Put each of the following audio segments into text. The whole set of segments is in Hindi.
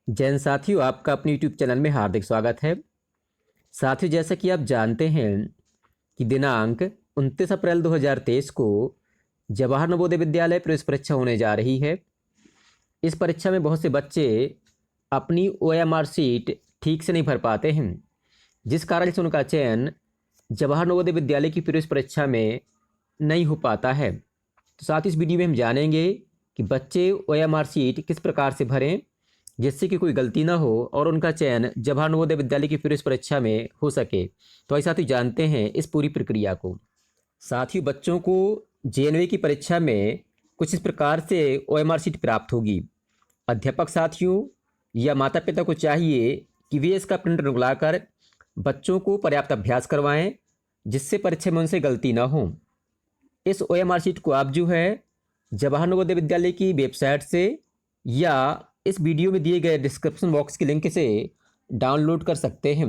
जैन साथियों, आपका अपने YouTube चैनल में हार्दिक स्वागत है। साथियों, जैसा कि आप जानते हैं कि दिनांक 29 अप्रैल 2023 को जवाहर नवोदय विद्यालय प्रवेश परीक्षा होने जा रही है। इस परीक्षा में बहुत से बच्चे अपनी OMR सीट ठीक से नहीं भर पाते हैं, जिस कारण से उनका चयन जवाहर नवोदय विद्यालय की प्रवेश परीक्षा में नहीं हो पाता है। तो साथ ही इस वीडियो में हम जानेंगे कि बच्चे OMR सीट किस प्रकार से भरें जिससे कि कोई गलती ना हो और उनका चयन जवाहर नवोदय विद्यालय की प्रवेश परीक्षा में हो सके। तो आइए साथियों जानते हैं इस पूरी प्रक्रिया को। साथियों, बच्चों को JNV की परीक्षा में कुछ इस प्रकार से OMR सीट प्राप्त होगी। अध्यापक साथियों या माता पिता को चाहिए कि वे इसका प्रिंट निकलवाकर बच्चों को पर्याप्त अभ्यास करवाएं, जिससे परीक्षा में उनसे गलती ना हो। इस OMR सीट को आप जो है जवाहर नवोदय विद्यालय की वेबसाइट से या इस वीडियो में दिए गए डिस्क्रिप्शन बॉक्स के लिंक से डाउनलोड कर सकते हैं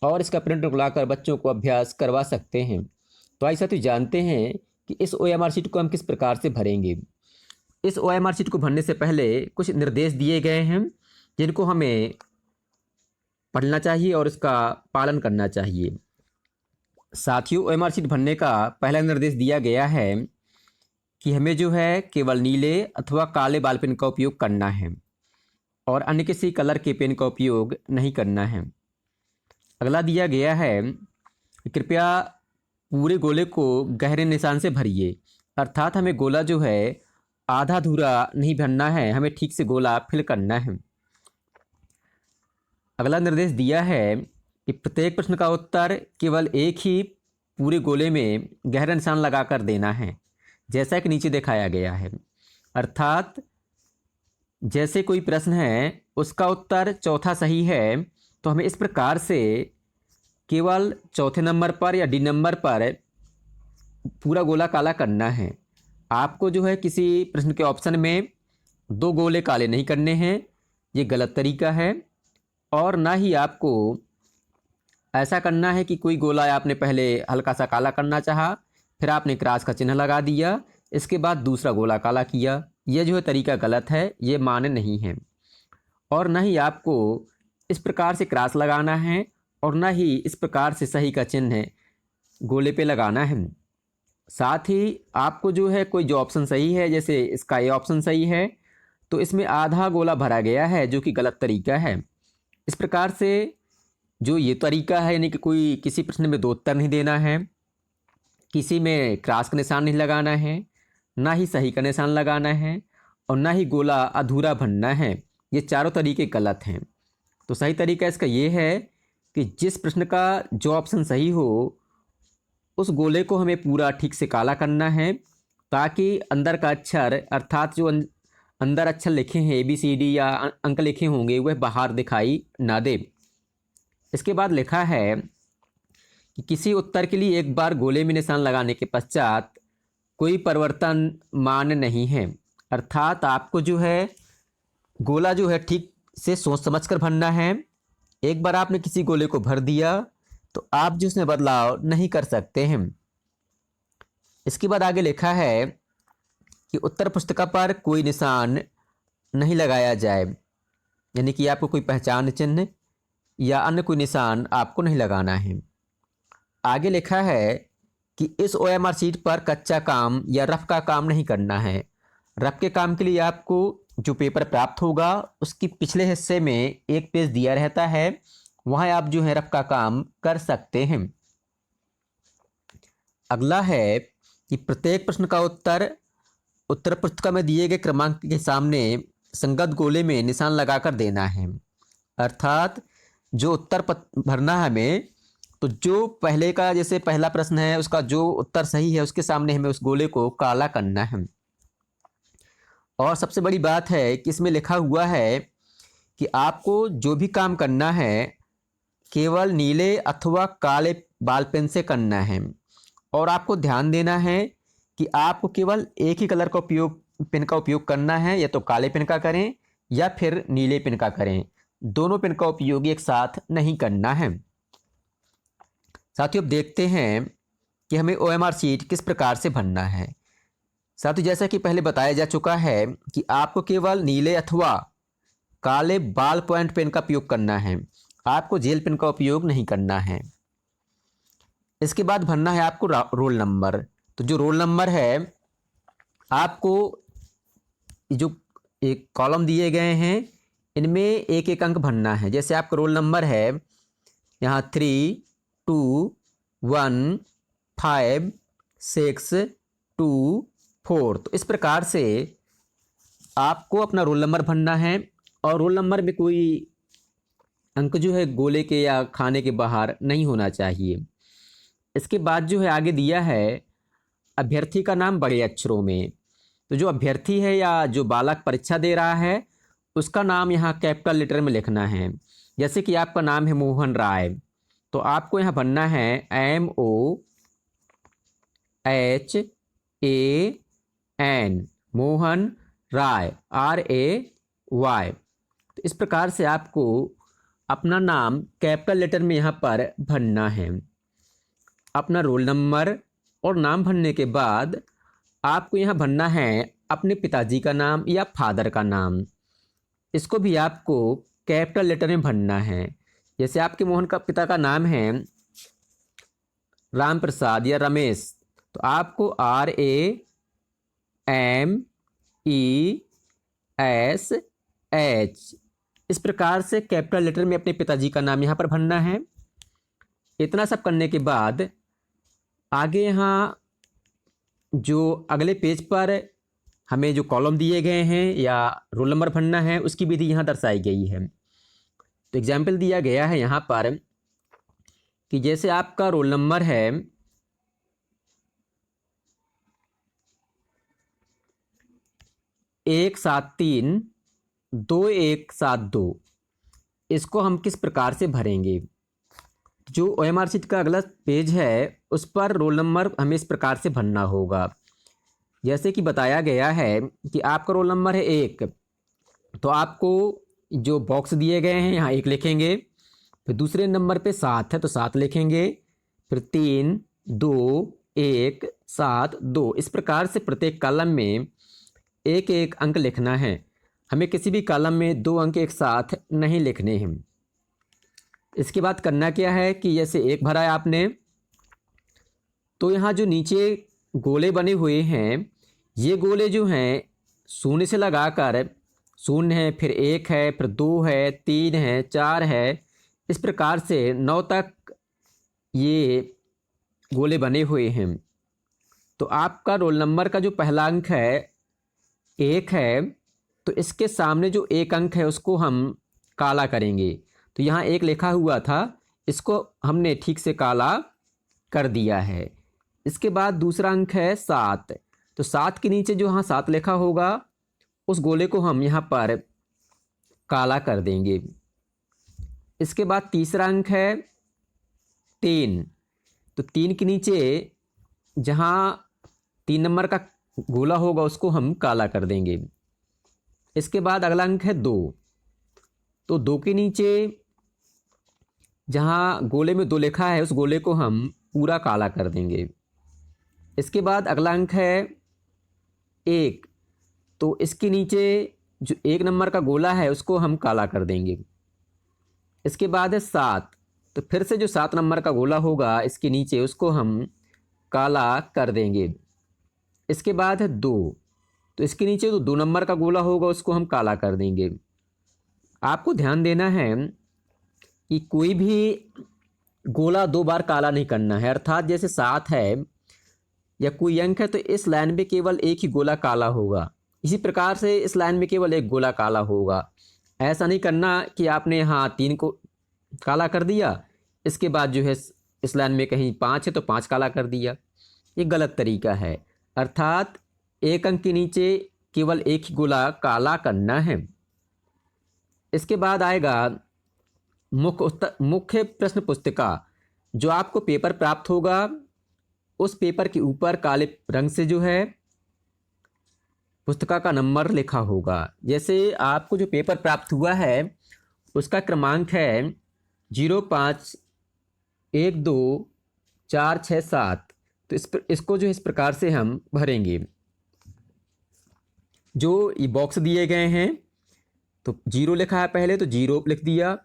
और इसका प्रिंट निकलवाकर बच्चों को अभ्यास करवा सकते हैं। तो आइए साथियों जानते हैं कि इस OMR सीट को हम किस प्रकार से भरेंगे। इस OMR सीट को भरने से पहले कुछ निर्देश दिए गए हैं जिनको हमें पढ़ना चाहिए और इसका पालन करना चाहिए। साथियों, OMR सीट भरने का पहला निर्देश दिया गया है कि हमें जो है केवल नीले अथवा काले बॉल पेन का उपयोग करना है और अन्य किसी कलर के पेन का उपयोग नहीं करना है। अगला दिया गया है कि कृपया पूरे गोले को गहरे निशान से भरिए, अर्थात हमें गोला जो है आधा अधूरा नहीं भरना है, हमें ठीक से गोला फिल करना है। अगला निर्देश दिया है कि प्रत्येक प्रश्न का उत्तर केवल एक ही पूरे गोले में गहरा निशान लगाकर देना है, जैसा कि नीचे दिखाया गया है। अर्थात जैसे कोई प्रश्न है उसका उत्तर चौथा सही है तो हमें इस प्रकार से केवल चौथे नंबर पर या D नंबर पर पूरा गोला काला करना है। आपको जो है किसी प्रश्न के ऑप्शन में 2 गोले काले नहीं करने हैं, ये गलत तरीका है। और ना ही आपको ऐसा करना है कि कोई गोला आपने पहले हल्का सा काला करना चाहा, फिर आपने क्रॉस का चिन्ह लगा दिया, इसके बाद दूसरा गोला काला किया। यह जो है तरीका गलत है, ये मान्य नहीं है। और ना ही आपको इस प्रकार से क्रॉस लगाना है और ना ही इस प्रकार से सही का चिन्ह गोले पे लगाना है। साथ ही आपको जो है कोई जो ऑप्शन सही है, जैसे इसका ये ऑप्शन सही है तो इसमें आधा गोला भरा गया है, जो कि गलत तरीका है। इस प्रकार से जो ये तरीका है, यानी कि कोई किसी प्रश्न में 2 उत्तर नहीं देना है, किसी में क्रॉस का निशान नहीं लगाना है, ना ही सही का निशान लगाना है और ना ही गोला अधूरा भरना है, ये चारों तरीके गलत हैं। तो सही तरीका इसका ये है कि जिस प्रश्न का जो ऑप्शन सही हो उस गोले को हमें पूरा ठीक से काला करना है, ताकि अंदर का अक्षर अर्थात जो अंदर अक्षर लिखे हैं ABCD या अंक लिखे होंगे वह बाहर दिखाई ना दे। इसके बाद लिखा है कि किसी उत्तर के लिए एक बार गोले में निशान लगाने के पश्चात कोई परिवर्तन मान्य नहीं है। अर्थात आपको जो है गोला जो है ठीक से सोच समझ कर भरना है। एक बार आपने किसी गोले को भर दिया तो आप जो उसमें बदलाव नहीं कर सकते हैं। इसके बाद आगे लिखा है कि उत्तर पुस्तिका पर कोई निशान नहीं लगाया जाए, यानी कि आपको कोई पहचान चिन्ह या अन्य कोई निशान आपको नहीं लगाना है। आगे लिखा है कि इस OMR सीट पर कच्चा काम या रफ का काम नहीं करना है। रफ के काम के लिए आपको जो पेपर प्राप्त होगा उसकी पिछले हिस्से में एक पेज दिया रहता है, वहाँ आप जो है रफ का काम कर सकते हैं। अगला है कि प्रत्येक प्रश्न का उत्तर उत्तर पुस्तिका में दिए गए क्रमांक के सामने संगत गोले में निशान लगाकर देना है। अर्थात जो उत्तर भरना है हमें, तो जो पहले का जैसे पहला प्रश्न है उसका जो उत्तर सही है उसके सामने हमें उस गोले को काला करना है। और सबसे बड़ी बात है कि इसमें लिखा हुआ है कि आपको जो भी काम करना है केवल नीले अथवा काले बॉल पेन से करना है। और आपको ध्यान देना है कि आपको केवल एक ही कलर का पेन का उपयोग करना है, या तो काले पेन का करें या फिर नीले पेन का करें, दोनों पेन का उपयोग एक साथ नहीं करना है। साथियों, अब देखते हैं कि हमें OMR सीट किस प्रकार से भरना है। साथियों, जैसा कि पहले बताया जा चुका है कि आपको केवल नीले अथवा काले बॉल पॉइंट पेन का उपयोग करना है, आपको जेल पेन का उपयोग नहीं करना है। इसके बाद भरना है आपको रोल नंबर। तो जो रोल नंबर है आपको जो एक कॉलम दिए गए हैं इनमें एक एक अंक भरना है। जैसे आपका रोल नंबर है यहाँ 3 2 1 5 6 2 4। तो इस प्रकार से आपको अपना रोल नंबर भरना है और रोल नंबर में कोई अंक जो है गोले के या खाने के बाहर नहीं होना चाहिए। इसके बाद जो है आगे दिया है अभ्यर्थी का नाम बड़े अक्षरों में। तो जो अभ्यर्थी है या जो बालक परीक्षा दे रहा है उसका नाम यहाँ कैपिटल लेटर में लिखना है। जैसे कि आपका नाम है मोहन राय, तो आपको यहाँ भरना है MOHAN, मोहन राय, RAY। तो इस प्रकार से आपको अपना नाम कैपिटल लेटर में यहाँ पर भरना है। अपना रोल नंबर और नाम भरने के बाद आपको यहाँ भरना है अपने पिताजी का नाम या फादर का नाम। इसको भी आपको कैपिटल लेटर में भरना है। जैसे आपके मोहन का पिता का नाम है राम प्रसाद या रमेश, तो आपको RAMESH इस प्रकार से कैपिटल लेटर में अपने पिताजी का नाम यहाँ पर भरना है। इतना सब करने के बाद आगे यहाँ जो अगले पेज पर हमें जो कॉलम दिए गए हैं या रोल नंबर भरना है उसकी विधि यहाँ दर्शाई गई है। तो एग्जाम्पल दिया गया है यहाँ पर कि जैसे आपका रोल नंबर है 1732172, इसको हम किस प्रकार से भरेंगे। जो OMR शीट का अगला पेज है उस पर रोल नंबर हमें इस प्रकार से भरना होगा। जैसे कि बताया गया है कि आपका रोल नंबर है 1, तो आपको जो बॉक्स दिए गए हैं यहाँ 1 लिखेंगे। फिर दूसरे नंबर पे 7 है तो 7 लिखेंगे। फिर 3 2 1 7 2। इस प्रकार से प्रत्येक कॉलम में एक एक अंक लिखना है। हमें किसी भी कॉलम में 2 अंक एक साथ नहीं लिखने हैं। इसके बाद करना क्या है कि जैसे 1 भरा है आपने, तो यहाँ जो नीचे गोले बने हुए हैं ये गोले जो हैं शून्य से लगाकर, शून्य है, फिर 1 है, फिर 2 है, 3 है, 4 है, इस प्रकार से 9 तक ये गोले बने हुए हैं। तो आपका रोल नंबर का जो पहला अंक है 1 है, तो इसके सामने जो 1 अंक है उसको हम काला करेंगे। तो यहाँ 1 लिखा हुआ था, इसको हमने ठीक से काला कर दिया है। इसके बाद दूसरा अंक है 7, तो 7 के नीचे जो यहाँ 7 लिखा होगा उस गोले को हम यहाँ पर काला कर देंगे। इसके बाद तीसरा अंक है 3, तो 3 के नीचे जहाँ 3 नंबर का गोला होगा उसको हम काला कर देंगे। इसके बाद अगला अंक है 2, तो 2 के नीचे जहाँ गोले में 2 लिखा है उस गोले को हम पूरा काला कर देंगे। इसके बाद अगला अंक है 1, तो इसके नीचे जो 1 नंबर का गोला है उसको हम काला कर देंगे। इसके बाद है 7, तो फिर से जो 7 नंबर का गोला होगा इसके नीचे उसको हम काला कर देंगे। इसके बाद है 2, तो इसके नीचे जो 2 नंबर का गोला होगा उसको हम काला कर देंगे। आपको ध्यान देना है कि कोई भी गोला 2 बार काला नहीं करना है। अर्थात जैसे 7 है या कोई अंक है तो इस लाइन में केवल एक ही गोला काला होगा, इसी प्रकार से इस लाइन में केवल एक गोला काला होगा। ऐसा नहीं करना कि आपने यहाँ 3 को काला कर दिया, इसके बाद जो है इस लाइन में कहीं 5 है तो 5 काला कर दिया, ये गलत तरीका है। अर्थात 1 अंक के नीचे केवल एक ही गोला काला करना है। इसके बाद आएगा मुख्य प्रश्न पुस्तिका। जो आपको पेपर प्राप्त होगा उस पेपर के ऊपर काले रंग से जो है पुस्तिका का नंबर लिखा होगा। जैसे आपको जो पेपर प्राप्त हुआ है उसका क्रमांक है 0512467, तो इसको जो इस प्रकार से हम भरेंगे। जो ये बॉक्स दिए गए हैं तो 0 लिखा है पहले तो 0 लिख दिया।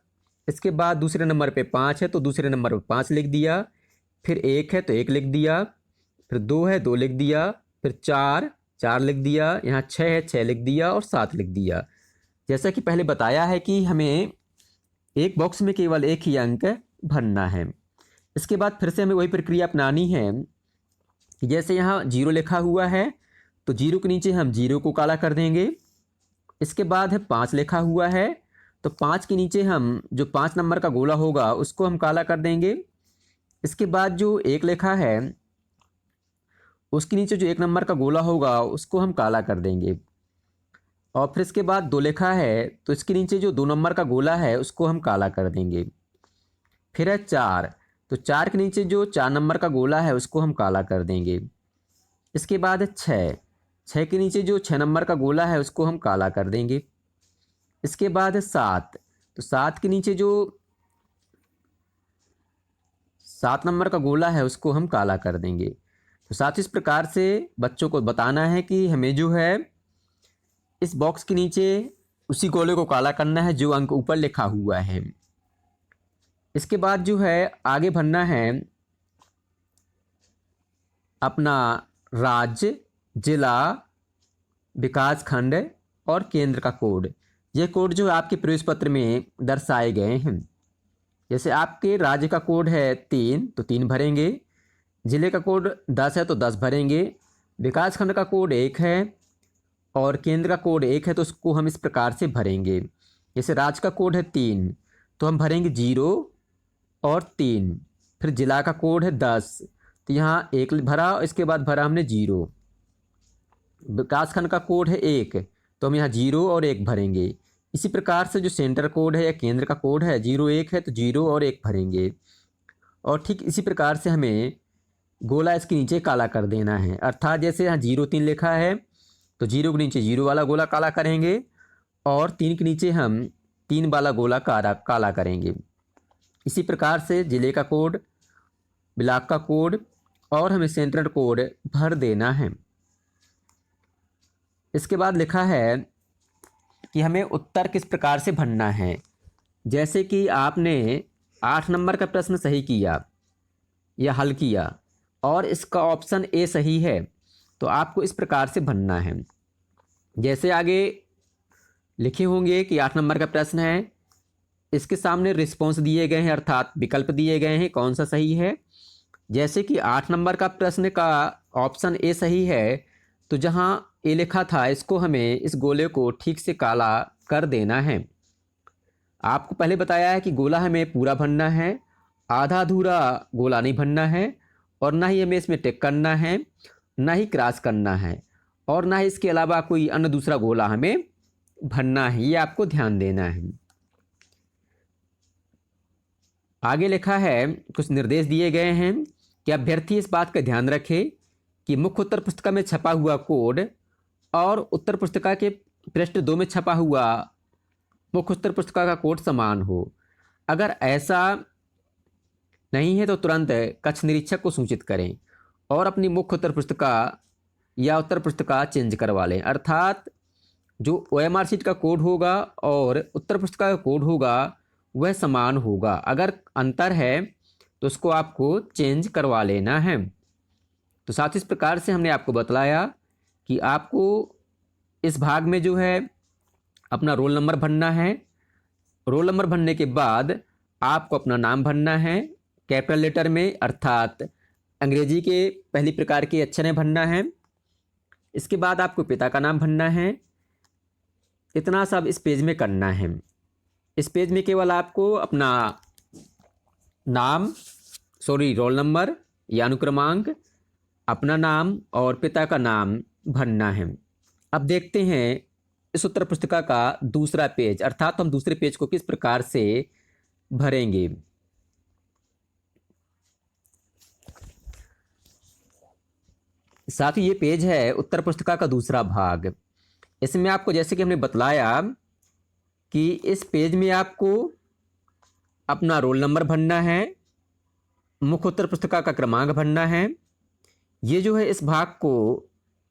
इसके बाद दूसरे नंबर पे 5 है तो दूसरे नंबर पे 5 लिख दिया। फिर 1 है तो 1 लिख दिया। फिर 2 है 2 लिख दिया। फिर 4 लिख दिया। यहाँ 6 है 6 लिख दिया और 7 लिख दिया। जैसा कि पहले बताया है कि हमें एक बॉक्स में केवल एक ही अंक भरना है। इसके बाद फिर से हमें वही प्रक्रिया अपनानी है कि जैसे यहाँ 0 लिखा हुआ है तो 0 के नीचे हम 0 को काला कर देंगे। इसके बाद है 5 लिखा हुआ है तो 5 के नीचे हम जो 5 नंबर का गोला होगा उसको हम काला कर देंगे। इसके बाद जो 1 लिखा है उसके नीचे जो 1 नंबर का गोला होगा उसको हम काला कर देंगे। और फिर इसके बाद 2 लिखा है तो इसके नीचे जो 2 नंबर का गोला है उसको हम काला कर देंगे। फिर है 4 तो 4 के नीचे जो 4 नंबर का गोला है उसको हम काला कर देंगे। इसके बाद है 6 के नीचे जो 6 नंबर का गोला है उसको हम काला कर देंगे। इसके बाद है 7 तो 7 के नीचे जो 7 नंबर का गोला है उसको हम काला कर देंगे। तो साथ इस प्रकार से बच्चों को बताना है कि हमें जो है इस बॉक्स के नीचे उसी गोले को काला करना है जो अंक ऊपर लिखा हुआ है। इसके बाद जो है आगे भरना है अपना राज्य, जिला, विकास खंड और केंद्र का कोड। ये कोड जो है आपके प्रवेश पत्र में दर्शाए गए हैं। जैसे आपके राज्य का कोड है 3 तो 3 भरेंगे। जिले का कोड 10 है तो 10 भरेंगे। विकास खंड का कोड 1 है और केंद्र का कोड 1 है तो उसको हम इस प्रकार से भरेंगे। जैसे राज्य का कोड है 3 तो हम भरेंगे 0 और 3। फिर जिला का कोड है 10 तो यहाँ 1 भरा, इसके बाद भरा हमने 0। विकास खंड का कोड है 1 तो हम यहाँ 0 और 1 भरेंगे। इसी प्रकार से जो सेंटर कोड है या केंद्र का कोड है 0 1 है तो 0 और 1 भरेंगे। और ठीक इसी प्रकार से हमें गोला इसके नीचे काला कर देना है। अर्थात जैसे यहाँ 0 3 लिखा है तो 0 के नीचे 0 वाला गोला काला करेंगे और 3 के नीचे हम 3 वाला गोला काला करेंगे। इसी प्रकार से जिले का कोड, ब्लॉक का कोड और हमें सेंट्रल कोड भर देना है। इसके बाद लिखा है कि हमें उत्तर किस प्रकार से भरना है। जैसे कि आपने 8 नंबर का प्रश्न सही किया या हल किया और इसका ऑप्शन ए सही है तो आपको इस प्रकार से भरना है। जैसे आगे लिखे होंगे कि 8 नंबर का प्रश्न है, इसके सामने रिस्पॉन्स दिए गए हैं अर्थात विकल्प दिए गए हैं कौन सा सही है। जैसे कि 8 नंबर का प्रश्न का ऑप्शन ए सही है तो जहां ए लिखा था इसको हमें इस गोले को ठीक से काला कर देना है। आपको पहले बताया है कि गोला हमें पूरा भरना है, आधा अधूरा गोला नहीं भरना है और ना ही हमें इसमें टिक करना है, ना ही क्रॉस करना है और ना ही इसके अलावा कोई अन्य दूसरा गोला हमें भरना है। ये आपको ध्यान देना है। आगे लिखा है, कुछ निर्देश दिए गए हैं कि अभ्यर्थी इस बात का ध्यान रखे कि मुख्य उत्तर पुस्तिका में छपा हुआ कोड और उत्तर पुस्तिका के पृष्ठ 2 में छपा हुआ मुख्य उत्तर पुस्तिका का कोड समान हो। अगर ऐसा नहीं है तो तुरंत कक्ष निरीक्षक को सूचित करें और अपनी मुख्य उत्तर पुस्तिका या उत्तर पुस्तिका चेंज करवा लें। अर्थात जो OMR शीट का कोड होगा और उत्तर पुस्तिका का कोड होगा वह समान होगा। अगर अंतर है तो उसको आपको चेंज करवा लेना है। तो साथ इस प्रकार से हमने आपको बतलाया कि आपको इस भाग में जो है अपना रोल नंबर भरना है। रोल नंबर भरने के बाद आपको अपना नाम भरना है कैपिटल लेटर में अर्थात अंग्रेजी के पहली प्रकार के अक्षर भरना है। इसके बाद आपको पिता का नाम भरना है। इतना सब इस पेज में करना है। इस पेज में केवल आपको अपना नाम रोल नंबर या अनुक्रमांक, अपना नाम और पिता का नाम भरना है। अब देखते हैं इस उत्तर पुस्तिका का दूसरा पेज अर्थात हम दूसरे पेज को किस प्रकार से भरेंगे। साथ ही ये पेज है उत्तर पुस्तिका का दूसरा भाग। इसमें आपको जैसे कि हमने बतलाया कि इस पेज में आपको अपना रोल नंबर भरना है, मुख्य उत्तर पुस्तिका का क्रमांक भरना है। ये जो है इस भाग को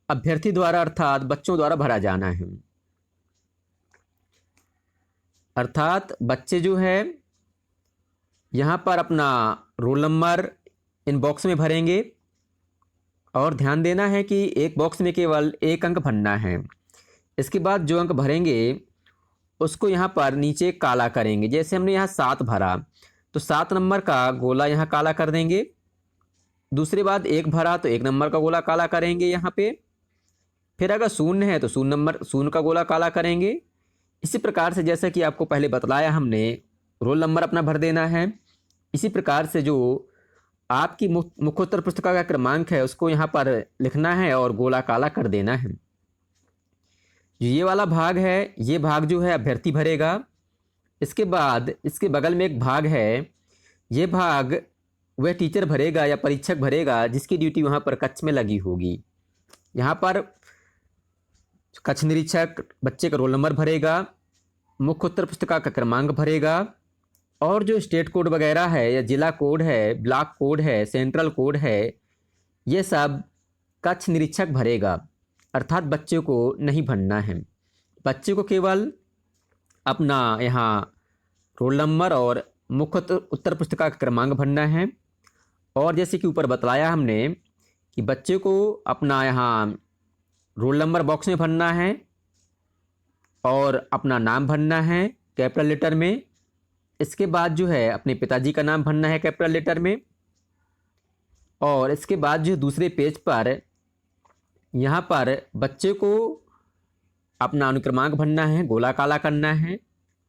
अभ्यर्थी द्वारा अर्थात बच्चों द्वारा भरा जाना है। अर्थात बच्चे जो है यहाँ पर अपना रोल नंबर इन बॉक्स में भरेंगे और ध्यान देना है कि एक बॉक्स में केवल एक अंक भरना है। इसके बाद जो अंक भरेंगे उसको यहाँ पर नीचे काला करेंगे। जैसे हमने यहाँ 7 भरा तो 7 नंबर का गोला यहाँ काला कर देंगे। दूसरे बाद 1 भरा तो 1 नंबर का गोला काला करेंगे यहाँ पे। फिर अगर 0 है तो 0 का गोला काला करेंगे। इसी प्रकार से जैसा कि आपको पहले बतलाया हमने, रोल नंबर अपना भर देना है। इसी प्रकार से जो आपकी मुख्योत्तर पुस्तिका का क्रमांक है उसको यहाँ पर लिखना है और गोला काला कर देना है। जो ये वाला भाग है, ये भाग जो है अभ्यर्थी भरेगा। इसके बाद इसके बगल में एक भाग है, ये भाग वह टीचर भरेगा या परीक्षक भरेगा जिसकी ड्यूटी वहाँ पर कक्ष में लगी होगी। यहाँ पर कक्ष निरीक्षक बच्चे का रोल नंबर भरेगा, मुख्योत्तर पुस्तिका का क्रमांक भरेगा और जो स्टेट कोड वगैरह है या जिला कोड है, ब्लॉक कोड है, सेंट्रल कोड है, ये सब कक्ष निरीक्षक भरेगा। अर्थात बच्चे को नहीं भरना है। बच्चे को केवल अपना यहाँ रोल नंबर और मुख्योत्तर पुस्तिका का क्रमांक भरना है। और जैसे कि ऊपर बतलाया हमने कि बच्चे को अपना यहाँ रोल नंबर बॉक्स में भरना है और अपना नाम भरना है कैपिटल लेटर में। इसके बाद जो है अपने पिताजी का नाम भरना है कैपिटल लेटर में। और इसके बाद जो दूसरे पेज पर यहाँ पर बच्चे को अपना अनुक्रमांक भरना है, गोला काला करना है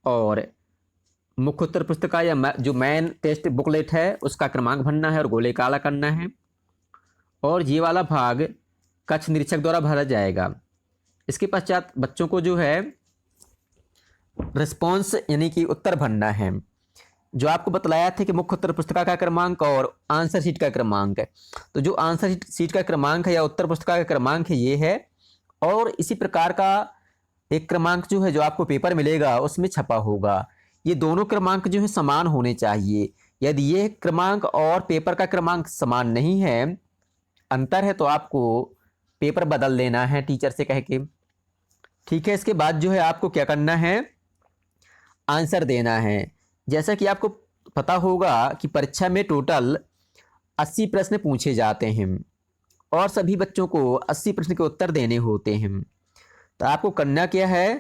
और मुख्योत्तर पुस्तिका या जो मेन टेस्ट बुकलेट है उसका क्रमांक भरना है और गोले काला करना है। और ये वाला भाग कक्ष निरीक्षक द्वारा भरा जाएगा। इसके पश्चात बच्चों को जो है रिस्पॉन्स यानी कि उत्तर भरना है। जो आपको बतलाया था कि मुख्योत्तर पुस्तिका का क्रमांक और आंसर शीट का क्रमांक है, तो जो आंसर शीट का क्रमांक है या उत्तर पुस्तिका का क्रमांक है ये है। और इसी प्रकार का एक क्रमांक जो है जो आपको पेपर मिलेगा उसमें छपा होगा। ये दोनों क्रमांक जो है समान होने चाहिए। यदि ये क्रमांक और पेपर का क्रमांक समान नहीं है, अंतर है, तो आपको पेपर बदल देना है टीचर से कह के। ठीक है। इसके बाद जो है आपको क्या करना है, आंसर देना है। जैसा कि आपको पता होगा कि परीक्षा में टोटल 80 प्रश्न पूछे जाते हैं और सभी बच्चों को 80 प्रश्न के उत्तर देने होते हैं। तो आपको करना क्या है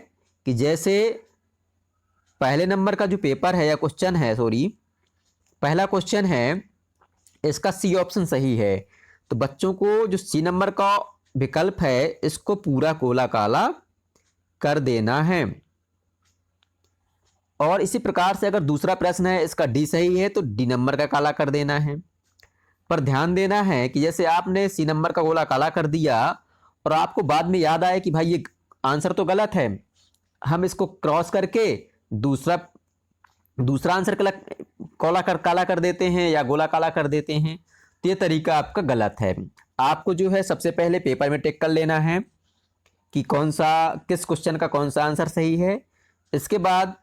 कि जैसे पहले नंबर का जो पेपर है या क्वेश्चन है, पहला क्वेश्चन है, इसका सी ऑप्शन सही है, तो बच्चों को जो सी नंबर का विकल्प है इसको पूरा गोला काला कर देना है। और इसी प्रकार से अगर दूसरा प्रश्न है इसका डी सही है तो डी नंबर का काला कर देना है। पर ध्यान देना है कि जैसे आपने सी नंबर का गोला काला कर दिया और आपको बाद में याद आए कि भाई ये आंसर तो गलत है, हम इसको क्रॉस करके दूसरा आंसर काला कर देते हैं या गोला काला कर देते हैं, तो ये तरीका आपका गलत है। आपको जो है सबसे पहले पेपर में टिक कर लेना है कि किस क्वेश्चन का कौन सा आंसर सही है। इसके बाद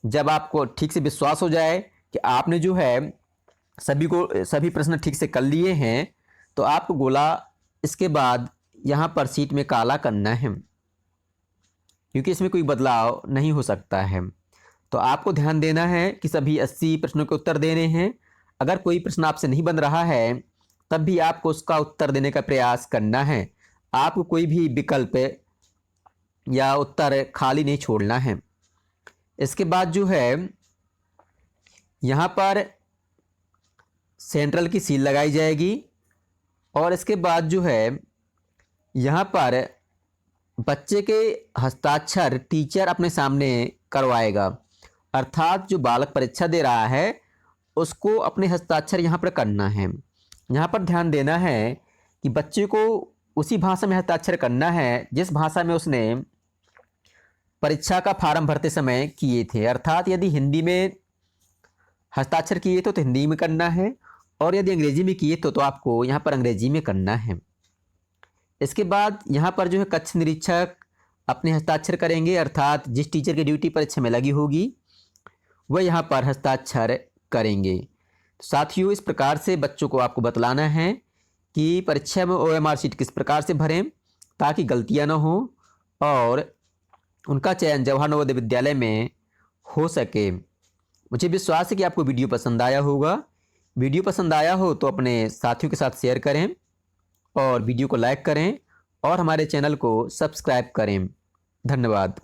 जब आपको ठीक से विश्वास हो जाए कि आपने जो है सभी प्रश्न ठीक से कर लिए हैं, तो आपको गोला इसके बाद यहाँ पर सीट में काला करना है, क्योंकि इसमें कोई बदलाव नहीं हो सकता है। तो आपको ध्यान देना है कि सभी 80 प्रश्नों के उत्तर देने हैं। अगर कोई प्रश्न आपसे नहीं बन रहा है तब भी आपको उसका उत्तर देने का प्रयास करना है। आपको कोई भी विकल्प या उत्तर खाली नहीं छोड़ना है। इसके बाद जो है यहाँ पर सेंट्रल की सील लगाई जाएगी और इसके बाद जो है यहाँ पर बच्चे के हस्ताक्षर टीचर अपने सामने करवाएगा। अर्थात जो बालक परीक्षा दे रहा है उसको अपने हस्ताक्षर यहाँ पर करना है। यहाँ पर ध्यान देना है कि बच्चे को उसी भाषा में हस्ताक्षर करना है जिस भाषा में उसने परीक्षा का फार्म भरते समय किए थे। अर्थात यदि हिंदी में हस्ताक्षर किए तो हिंदी में करना है और यदि अंग्रेजी में किए तो आपको यहाँ पर अंग्रेजी में करना है। इसके बाद यहाँ पर जो है कक्ष निरीक्षक अपने हस्ताक्षर करेंगे। अर्थात जिस टीचर की ड्यूटी परीक्षा में लगी होगी वह यहाँ पर हस्ताक्षर करेंगे। साथियों, इस प्रकार से बच्चों को आपको बतलाना है कि परीक्षा में OMR शीट किस प्रकार से भरें ताकि गलतियाँ ना हो और उनका चयन जवाहर नवोदय विद्यालय में हो सके। मुझे विश्वास है कि आपको वीडियो पसंद आया होगा। वीडियो पसंद आया हो तो अपने साथियों के साथ शेयर करें और वीडियो को लाइक करें और हमारे चैनल को सब्सक्राइब करें। धन्यवाद।